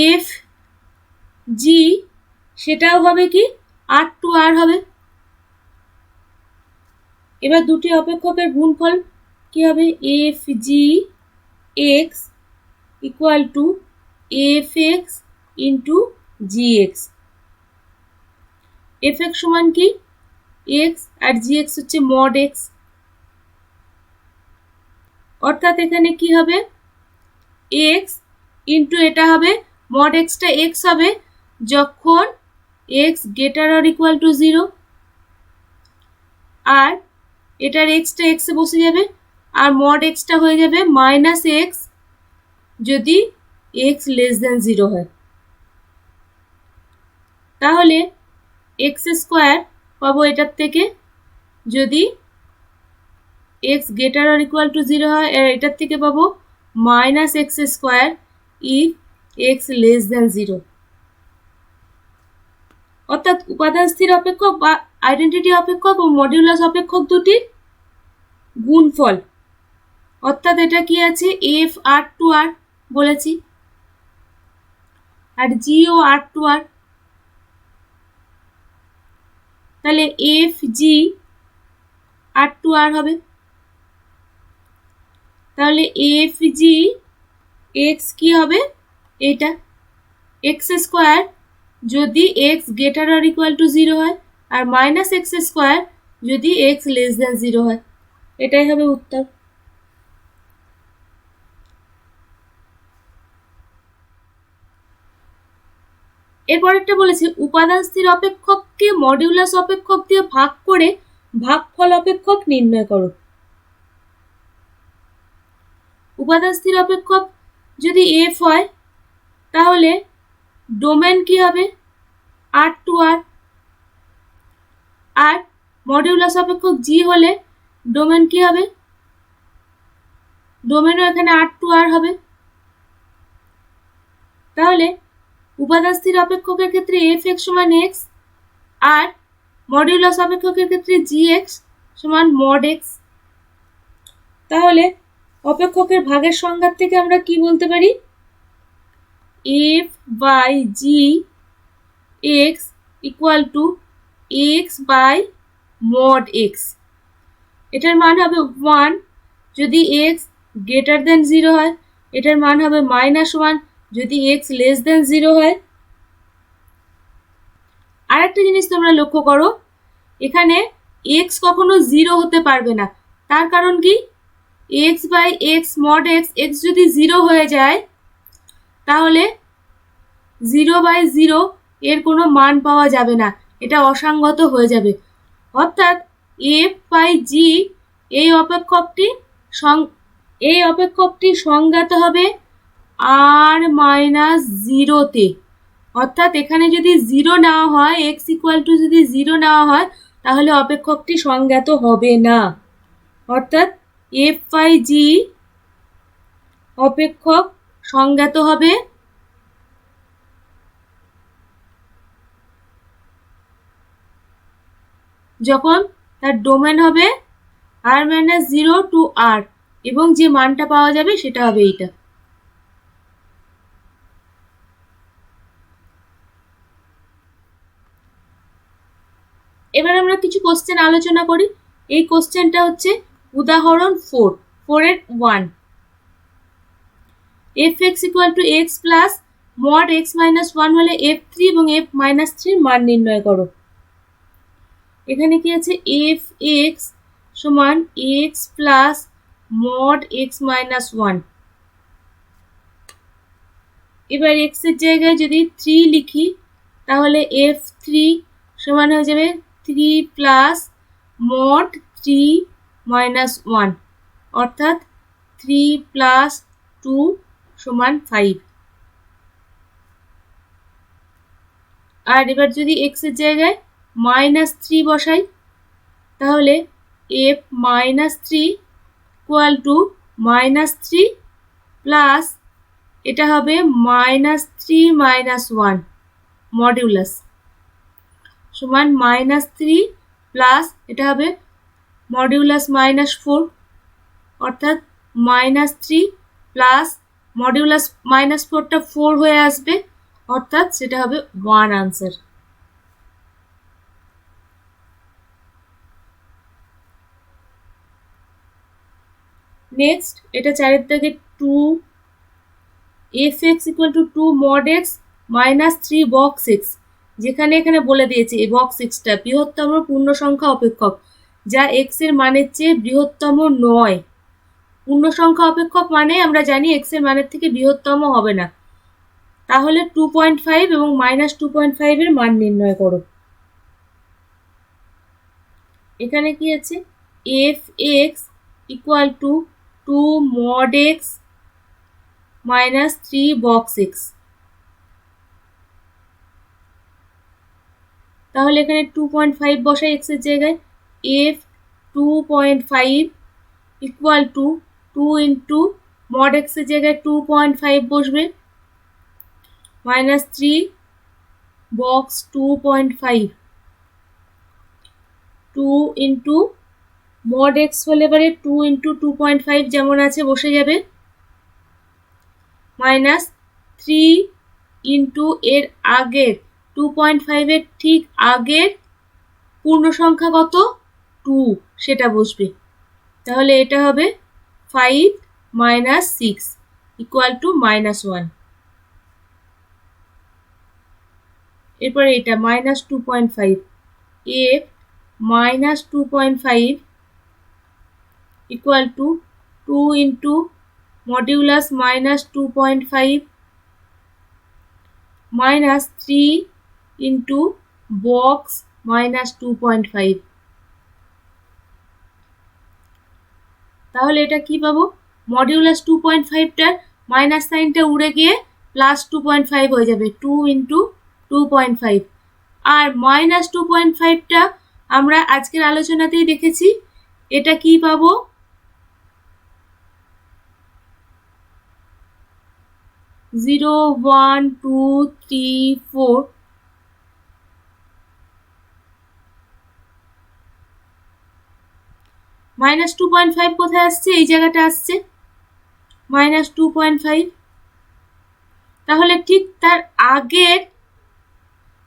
এফ জি সেটাও হবে কি? আর টু আর হবে। এবার দুটি অপেক্ষকের গুণফল কি হবে? F G x equal to F x into G x. F x সমান কি? এক্স, আর জি এক্স হচ্ছে মড এক্স, অর্থাৎ এখানে কি হবে? এক্স ইন্টু এটা হবে মড এক্সটা এক্স হবে যখন x greater or equal to 0, আর এটার এক্সটা এক্সে বসে যাবে, আর মড এক্সটা হয়ে যাবে মাইনাস এক্স যদি এক্স লেস দেন 0 হয়। তাহলে এক্স স্কোয়ার পাবো এটার থেকে যদি x greater or equal to 0 হয়, আর এটার থেকে পাবো minus x square if x less than 0। অর্থাৎ উপাদান স্থির অপেক্ষক বা আইডেন্টিটি অপেক্ষক ও মডিউলাস অপেক্ষক দুটির গুণফল, অর্থাৎ এটা কি আছে? এফ আর টু আর বলেছি, আর জি ও আর টু আর। তাহলে এফ জি আর টু আর হবে। তাহলে এফ জি এক্স কি হবে? এটা এক্স স্কোয়ার যদি x greater or equal to 0 হয়, আর মাইনাস এক্স স্কোয়ার যদি এক্স লেস দেন 0 হয়। এটাই হবে উত্তর। এরপরেরটা বলেছে উপাদান স্থির অপেক্ষককে মডিউলাস অপেক্ষক দিয়ে ভাগ করে ভাগফল অপেক্ষক নির্ণয় করো। উপাদান স্থির অপেক্ষক যদি এফ হয় তাহলে ডোমেন কি হবে? আর টু আর। আর মডিউলাস অপেক্ষক জি হলে ডোমেন কি হবে? ডোমেনও এখানে আর টু আর হবে। তাহলে উপাদান স্থির অপেক্ষকের ক্ষেত্রে এফ এক্স সমান এক্স, আর মডিউলাস অপেক্ষকের ক্ষেত্রে জি এক্স সমান মড এক্স। তাহলে অপেক্ষকের ভাগের সংজ্ঞা থেকে আমরা কি বলতে পারি? F by g x equal to x by mod x. এটার মান হবে 1 যদি এক্স গ্রেটার দেন 0 হয়, এটার মান হবে -1 যদি এক্স লেস দেন 0 হয়। আর একটা জিনিস তোমরা লক্ষ্য করো, এখানে এক্স কখনো 0 হতে পারবে না। তার কারণ কি? X by x mod x, x যদি 0 হয়ে যায় তাহলে 0 বাই 0 এর কোনো মান পাওয়া যাবে না, এটা অসঙ্গত হয়ে যাবে। অর্থাৎ এফ বাই জি এই অপেক্ষকটি সংজ্ঞাত হবে আর মাইনাস 0-তে। অর্থাৎ এখানে যদি 0 নেওয়া হয়, এক্স ইকুয়াল টু যদি 0 নেওয়া হয় তাহলে অপেক্ষকটি সংজ্ঞাত হবে না। অর্থাৎ এফ বাই জি অপেক্ষক সংজ্ঞাত হবে যখন তার ডোমেন হবে r-0 to r এবং যে মানটা পাওয়া যাবে সেটা হবে এইটা। এবার আমরা কিছু কোশ্চেন আলোচনা করি। এই কোশ্চেনটা হচ্ছে উদাহরণ 4 এর 1। fx equal to x plus mod x minus 1 হলে f3 এবং f minus 3 এর মান নির্ণয় করো। এখানে কি আছে fx সমান x plus mod x minus 1। এবার x এর জায়গায় যদি 3 লিখি তাহলে f3 সমান হয়ে যাবে 3 plus mod 3 minus 1 অর্থাৎ 3 plus 2 সমান 5। আর এবার যদি x এর জায়গায় -3 বসাই তাহলে f -3 equal to -3 প্লাস এটা হবে -3 - 1 মডিউলাস সমান -3 প্লাস এটা হবে মডিউলাস -4 অর্থাৎ -3 প্লাস মডিউলাস -4টা 4 হয়ে আসবে অর্থাৎ সেটা হবে 1 আনসার। নেক্সট এটা 4 এর দাগে 2 fx equal to 2 mod x minus 3 box x যেখানে এখানে বলে দিয়েছে এই box x টা বৃহত্তম পূর্ণ সংখ্যা অপেক্ষক যা x এর মানের চেয়ে বৃহত্তম নয়। পূর্ণ সংখ্যা অপেক্ষক মানে আমরা জানি x এর মানের থেকে বৃহত্তম হবে না। তাহলে 2.5 এবং -2.5 এর মান নির্ণয় করো। এখানে কি আছে fx equal to 2 mod x minus 3 box x। তাহলে এখানে 2.5 বসাই x এর জায়গায় f 2.5 equal to 2 into mod x এর জায়গায় 2.5 বসবে minus 3 box 2.5 2 into mod x হলে এবারে 2 into 2.5 যেমন আছে বসে যাবে minus 3 into এর আগের 2.5 এর ঠিক আগের পূর্ণ সংখ্যা কত 2 সেটা বসবে। তাহলে এটা হবে 5 minus 6 equal to -1। এরপরে এটা -2.5 f -2.5 equal to 2 into modulus -2.5 minus 3 into box -2.5। তাহলে এটা কি পাবো মডিউলাস 2.5টার মাইনাস সাইনটা উড়ে গিয়ে +2.5 হয়ে যাবে 2 into 2.5। আর -2.5টা আমরা আজকের আলোচনাতেই দেখেছি এটা কি পাবো 0 1 2 3 4 -2.5 কোথায় আসছে এই জায়গাটা আসছে -2.5। তাহলে ঠিক তার আগের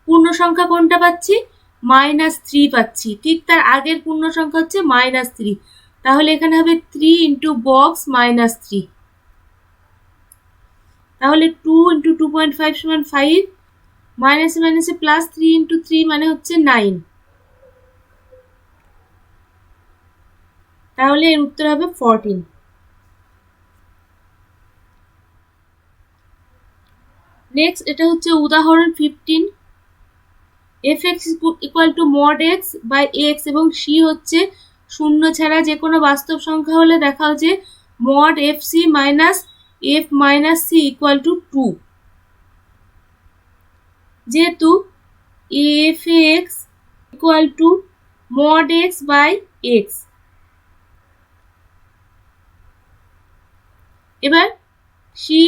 পূর্ণ সংখ্যা কোনটা পাচ্ছি -3 পাচ্ছি ঠিক তার আগের পূর্ণ সংখ্যা হচ্ছে -3 তাহলে এখানে হবে 3 into box -3 তাহলে 2 into 2.5 সমান 5 মাইনাসে মাইনাসে +3 into 3 মানে হচ্ছে 9 তাহলে এর উত্তর হবে 14। নেক্সট এটা হচ্ছে উদাহরণ 15 fx equal to mod x by x এবং c হচ্ছে শূন্য ছাড়া যে কোনো বাস্তব সংখ্যা হলে দেখাও যে mod fc minus f minus c equal to 2। যেহেতু fx equal to mod x by x এবার সি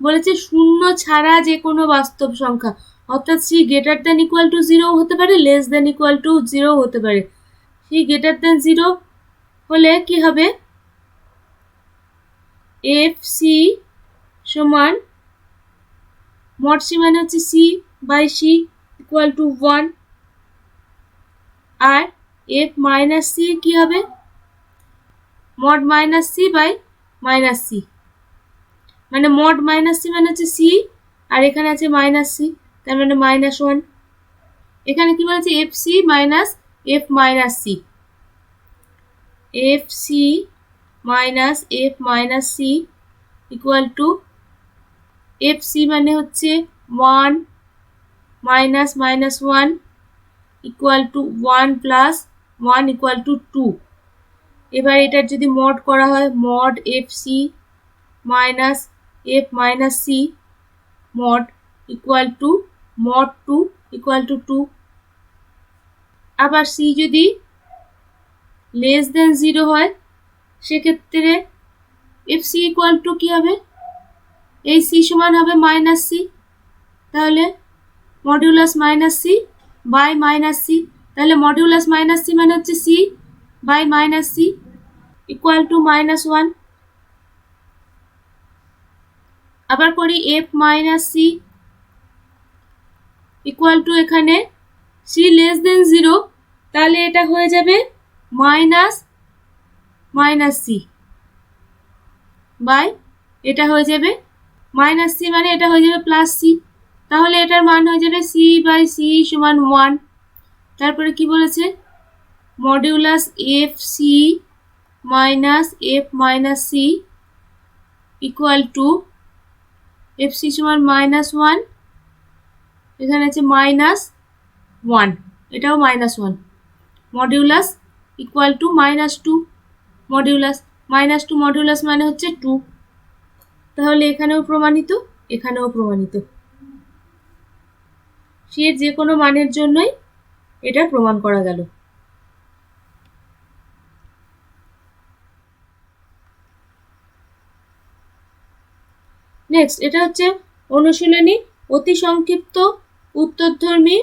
বলেছে শূন্য ছাড়া যে কোনো বাস্তব সংখ্যা, অর্থাৎ c greater than equal to 0 হতে পারে, লেস দ্যান ইকুয়াল টু 0 হতে পারে। সি গ্রেটার দ্যান 0 হলে কি হবে, এফ সি সমান মড সি মানে হচ্ছে c by c equal to 1, আর এফ মাইনাস সি কি হবে, mod minus c by minus c, মানে মড মাইনাস সি মানে হচ্ছে সি, আর এখানে আছে মাইনাস সি, তার মানে -1। এখানে কি বলেছে, f c minus f minus c, f c minus f minus c equal to, f c মানে হচ্ছে 1 minus -1 equal to 1 plus 1 equal to 2। এবার এটার যদি মড করা হয়, mod f c minus f minus c mod equal to mod 2 equal to 2। আবার C যদি less than 0 হয় সেক্ষেত্রে এফ সি ইকুয়াল টু কি হবে, এই সি সমান হবে মাইনাস সি, তাহলে modulus minus c by minus c, তাহলে মডিউলাস মাইনাস সি মানে হচ্ছে c by minus c equal to -1। আবার করি f minus c equal to, এখানে সি লেস দেন 0, তাহলে এটা হয়ে যাবে মাইনাস মাইনাস সি বাই, এটা হয়ে যাবে মাইনাস সি মানে এটা হয়ে যাবে প্লাস সি, তাহলে এটার মান হয়ে যাবে সি বাই সি সমান 1। তারপরে কি বলেছে, modulus f c minus f minus c equal to, f c সমান -1, এখানে আছে -1, এটাও -1, modulus equal to -2, modulus -2 modulus মানে হচ্ছে 2, তাহলে এখানেও প্রমাণিত, এখানেও প্রমাণিত, সি এর যে কোনো মানের জন্যই এটা প্রমাণ করা গেল। নেক্সট, এটা হচ্ছে অনুশীলনী অতি সংক্ষিপ্ত উত্তরধর্মী,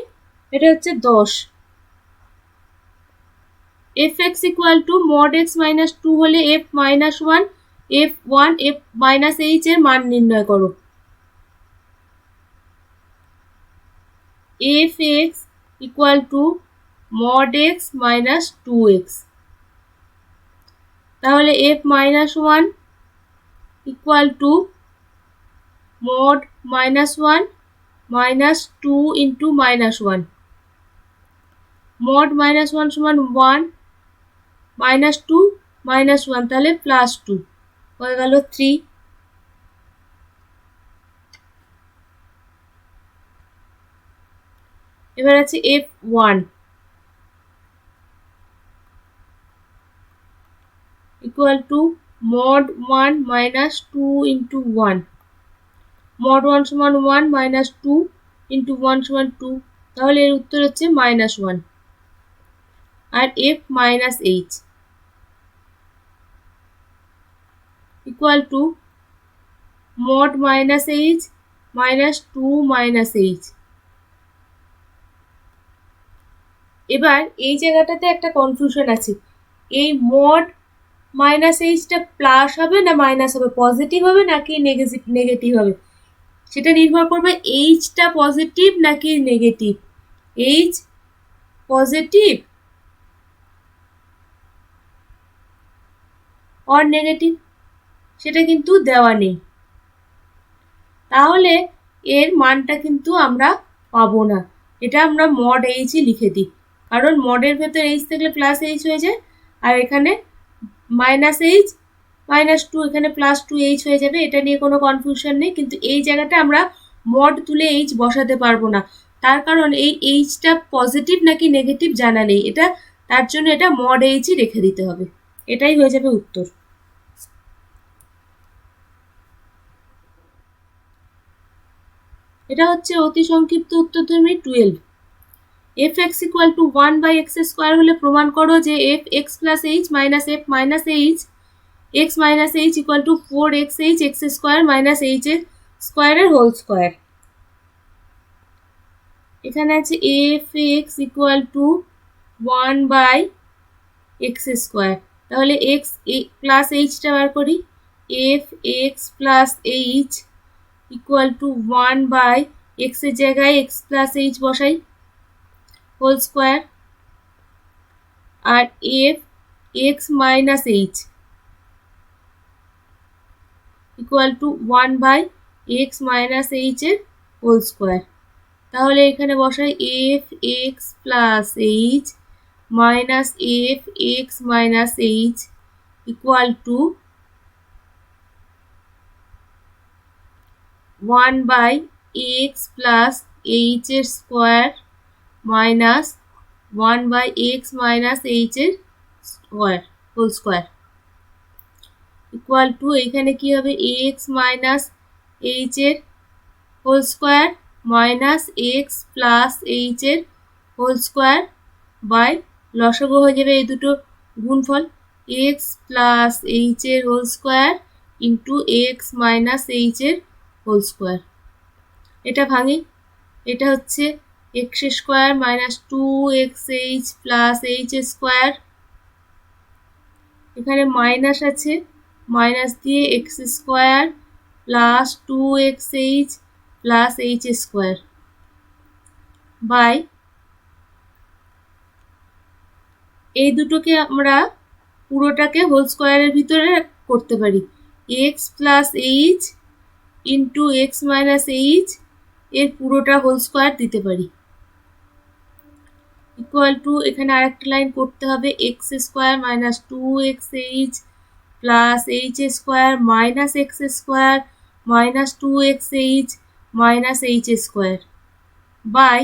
এটা হচ্ছে 10। F x equal to mod x minus 2 হলে F -1 F 1 F minus H এর মান নির্ণয় করো। F x equal to mod x minus 2x, তাহলে F -1 equal two mod -1 minus 2 into -1, mod -1 সমান 1 minus 2 minus 1, তাহলে প্লাস 2 হয়ে গেল 3। এবার আছে f1 equal to mod 1 minus 2 into 1, mod 1 সমান 1 minus 2 into 1 সমান 2, তাহলে এর উত্তর হচ্ছে -1। আর f minus h equal to mod minus h minus 2 minus h। এবার এই জায়গাটাতে একটা কনফিউশন আছে, এই mod মাইনাস এইচটা প্লাস হবে না মাইনাস হবে, পজিটিভ হবে নাকি নেগেটিভ হবে, সেটা নির্ভর করবে এইচটা পজিটিভ নাকি negative. H positive or negative সেটা কিন্তু দেওয়া নেই, তাহলে এর মানটা কিন্তু আমরা পাবো না, এটা আমরা মড এইচই লিখে দিই, কারণ মডের ভেতর এইচ থাকলে প্লাস এইচ হয়ে যায়, আর এখানে মাইনাস এইচ মাইনাস 2, এখানে প্লাস 2h হয়ে যাবে, এটা নিয়ে কোনো কনফিউশন নেই। কিন্তু এই জায়গাটা আমরা মড তুলে এইচ বসাতে পারবো না, তার কারণ এই এইচটা পজিটিভ নাকি নেগেটিভ জানা নেই, এটা তার জন্য এটা মড এইচই রেখে দিতে হবে, এটাই হয়ে যাবে উত্তর। এটা হচ্ছে অতি সংক্ষিপ্ত উত্তরধর্মী 12। F x equal to 1 by x square হলে প্রমাণ করো যে f x plus H minus f minus h x minus H equal to 4xh x square minus H এর স্কোয়ারের হোল স্কোয়ার। এখানে আছে f x equal to 1/x square. তাহলে x plus এইচটা বার করি, f x plus h equal to 1/x এর জায়গায় এক্স প্লাস এইচ বসাই whole square, R F X minus H equal to 1/x minus H এর হোল স্কোয়ার। তাহলে এখানে বসাই F x plus H minus F X minus H equal to 1/x plus H এর square minus 1/x minus H এর square whole square equal to এখানে কি হবে X minus H এর whole square minus X plus H এর whole square by লসাগু হয়ে যাবে এই দুটো গুণফল এক্স প্লাস এইচ এর whole square into x minus H এর হোল স্কোয়ার। এটা ভাঙি, এটা হচ্ছে x square minus 2xh plus h square, এখানে মাইনাস আছে, মাইনাস দিয়ে x square plus 2xh plus h square by এই দুটোকে আমরা পুরোটাকে হোল স্কোয়ারের ভিতরে করতে পারি, x plus h into x minus H এর পুরোটা হোল স্কোয়ার দিতে পারি ইকুয়াল টু এখানে আরেকটা লাইন করতে হবে x square minus 2xh plus h square minus x square minus 2xh minus h square by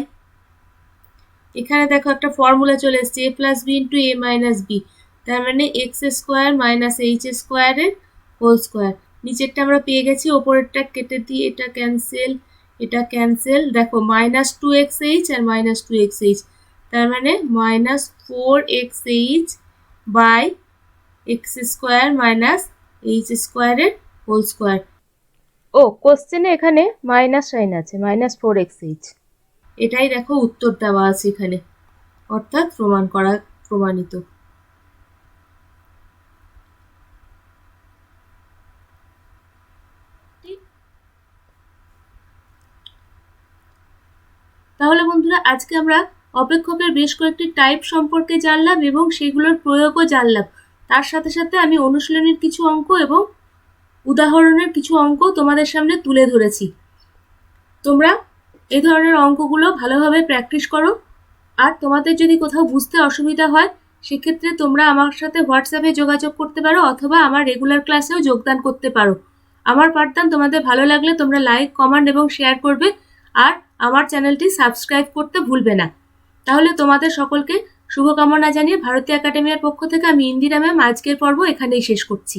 এখানে দেখো একটা ফর্মুলা চলে এসছে a plus b into a minus b, তার মানে এক্স স্কোয়ার মাইনাস এইচ স্কোয়ারের হোল স্কোয়ার। নিচেরটা আমরা পেয়ে গেছি, ওপরেরটা কেটে দিয়ে এটা ক্যান্সেল, এটা ক্যান্সেল, দেখো মাইনাস 2xh আর মাইনাস 2xh, তার মানে minus 4xh by x square minus h স্কোয়ারের হোল স্কোয়ার। ও কোশ্চেনে এখানে মাইনাস সাইন আছে, মাইনাস 4xh, এটাই দেখো উত্তর দেওয়া আছে এখানে, অর্থাৎ প্রমাণিত। তাহলে বন্ধুরা আজকে আমরা অপেক্ষকের বেশ কয়েকটি টাইপ সম্পর্কে জানলাম এবং সেগুলোর প্রয়োগও জানলাম। তার সাথে সাথে আমি অনুশীলনীর কিছু অঙ্ক এবং উদাহরণের কিছু অঙ্ক তোমাদের সামনে তুলে ধরেছি। তোমরা এই ধরনের অঙ্কগুলো ভালোভাবে প্র্যাকটিস করো, আর তোমাদের যদি কোথাও বুঝতে অসুবিধা হয় সেক্ষেত্রে তোমরা আমার সাথে হোয়াটসঅ্যাপে যোগাযোগ করতে পারো অথবা আমার রেগুলার ক্লাসেও যোগদান করতে পারো। আমার পাঠদান তোমাদের ভালো লাগলে তোমরা লাইক, কমেন্ট এবং শেয়ার করবে, আর আমার চ্যানেলটি সাবস্ক্রাইব করতে ভুলবে না। তাহলে তোমাদের সকলকে শুভকামনা জানিয়ে ভারতী একাডেমির পক্ষ থেকে আমি ইন্দিরা ম্যাম আজকের পর্ব এখানেই শেষ করছি।